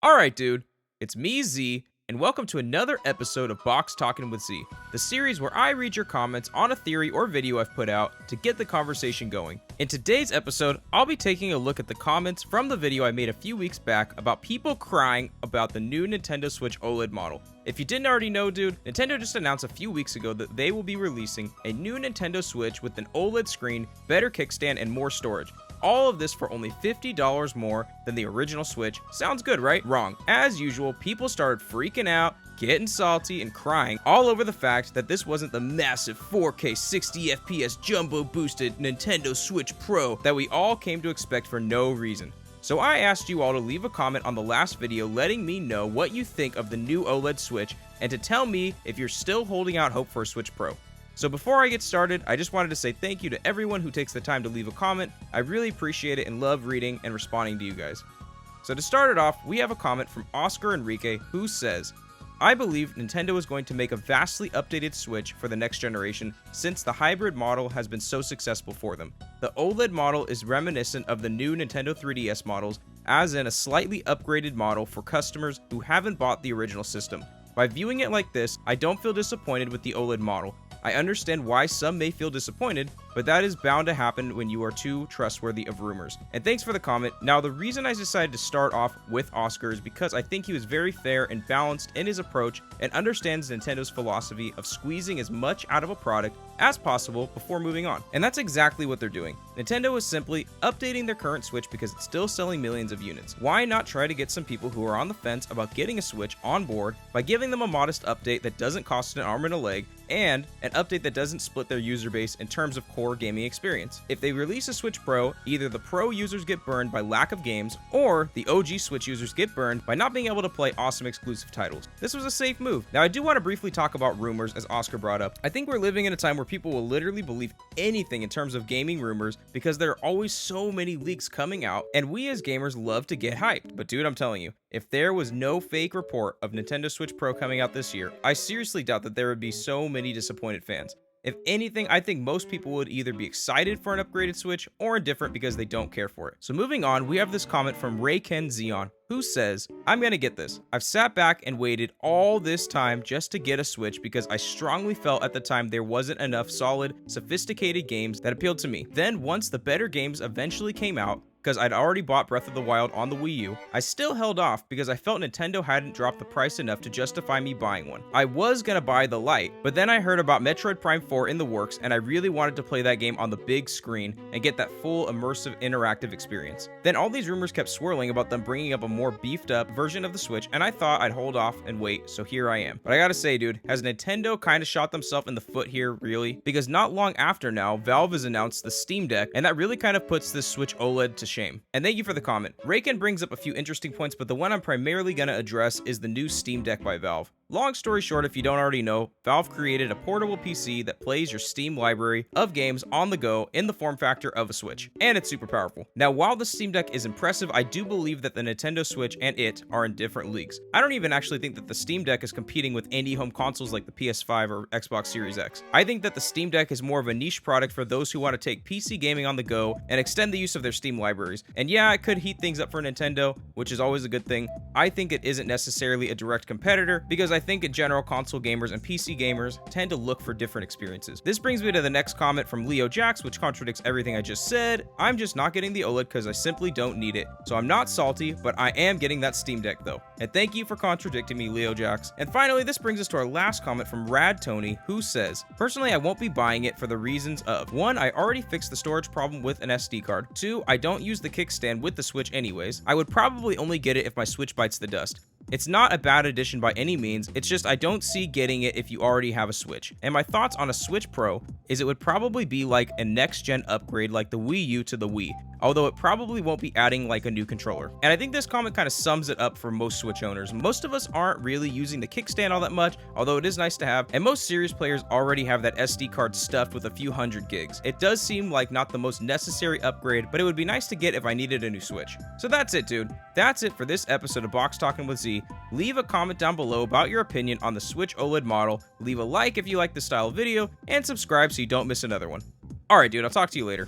Alright, dude, it's me, Z, and welcome to another episode of Box Talkin with Z, the series where I read your comments on a theory or video I've put out to get the conversation going. In today's episode, I'll be taking a look at the comments from the video I made a few weeks back about people crying about the new Nintendo Switch OLED model. If you didn't already know, dude, Nintendo just announced a few weeks ago that they will be releasing a new Nintendo Switch with an OLED screen, better kickstand, and more storage. All of this for only $50 more than the original Switch. Sounds good, right? Wrong. As usual, people started freaking out, getting salty, and crying all over the fact that this wasn't the massive 4K 60 FPS jumbo boosted Nintendo Switch Pro that we all came to expect for no reason. So I asked you all to leave a comment on the last video letting me know what you think of the new OLED Switch and to tell me if you're still holding out hope for a Switch Pro. So before I get started, I just wanted to say thank you to everyone who takes the time to leave a comment. I really appreciate it and love reading and responding to you guys. So to start it off, we have a comment from Oscar Enrique who says, I believe Nintendo is going to make a vastly updated Switch for the next generation since the hybrid model has been so successful for them. The OLED model is reminiscent of the new Nintendo 3DS models, as in a slightly upgraded model for customers who haven't bought the original system. By viewing it like this, I don't feel disappointed with the OLED model. I understand why some may feel disappointed, but that is bound to happen when you are too trustworthy of rumors. And thanks for the comment. Now, the reason I decided to start off with Oscar is because I think he was very fair and balanced in his approach and understands Nintendo's philosophy of squeezing as much out of a product as possible before moving on. And that's exactly what they're doing. Nintendo is simply updating their current Switch because it's still selling millions of units. Why not try to get some people who are on the fence about getting a Switch on board by giving them a modest update that doesn't cost an arm and a leg, and an update that doesn't split their user base in terms of core gaming experience. If they release a Switch Pro, either the Pro users get burned by lack of games, or the OG Switch users get burned by not being able to play awesome exclusive titles. This was a safe move. Now, I do want to briefly talk about rumors, as Oscar brought up. I think we're living in a time where people will literally believe anything in terms of gaming rumors because there are always so many leaks coming out, and we as gamers love to get hyped. But dude, I'm telling you, if there was no fake report of Nintendo Switch Pro coming out this year, I seriously doubt that there would be so many disappointed fans. If anything, I think most people would either be excited for an upgraded Switch or indifferent because they don't care for it. So moving on, we have this comment from Rayken Zion, who says, I'm gonna get this. I've sat back and waited all this time just to get a Switch because I strongly felt at the time there wasn't enough solid, sophisticated games that appealed to me. Then once the better games eventually came out, because I'd already bought Breath of the Wild on the Wii U, I still held off because I felt Nintendo hadn't dropped the price enough to justify me buying one. I was gonna buy the Lite, but then I heard about Metroid Prime 4 in the works and I really wanted to play that game on the big screen and get that full immersive interactive experience. Then all these rumors kept swirling about them bringing up a more beefed up version of the Switch, and I thought I'd hold off and wait, so here I am. But I gotta say, dude, has Nintendo kinda shot themselves in the foot here, really? Because not long after now, Valve has announced the Steam Deck, and that really kind of puts this Switch OLED to shame. And thank you for the comment. Rayken brings up a few interesting points, but the one I'm primarily going to address is the new Steam Deck by Valve. Long story short, if you don't already know, Valve created a portable PC that plays your Steam library of games on the go in the form factor of a Switch, and it's super powerful. Now, while the Steam Deck is impressive, I do believe that the Nintendo Switch and it are in different leagues. I don't even actually think that the Steam Deck is competing with indie home consoles like the PS5 or Xbox Series X. I think that the Steam Deck is more of a niche product for those who want to take PC gaming on the go and extend the use of their Steam libraries. And yeah, it could heat things up for Nintendo, which is always a good thing. I think it isn't necessarily a direct competitor because I think in general console gamers and PC gamers tend to look for different experiences. This brings me to the next comment from Leo Jax, which contradicts everything I just said. I'm just not getting the OLED because I simply don't need it. So I'm not salty, but I am getting that Steam Deck though. And thank you for contradicting me, Leo Jax. And finally, this brings us to our last comment from Rad Tony, who says, personally, I won't be buying it for the reasons of 1, I already fixed the storage problem with an SD card. 2, I don't use the kickstand with the Switch anyways. I would probably only get it if my Switch bites the dust. It's not a bad addition by any means, it's just I don't see getting it if you already have a Switch. And my thoughts on a Switch Pro is it would probably be like a next-gen upgrade like the Wii U to the Wii, although it probably won't be adding like a new controller. And I think this comment kind of sums it up for most Switch owners. Most of us aren't really using the kickstand all that much, although it is nice to have, and most serious players already have that SD card stuffed with a few hundred gigs. It does seem like not the most necessary upgrade, but it would be nice to get if I needed a new Switch. So that's it, dude. That's it for this episode of Box Talkin with Z. Leave a comment down below about your opinion on the Switch OLED model, leave a like if you like this style of video, and subscribe so you don't miss another one. Alright, dude, I'll talk to you later.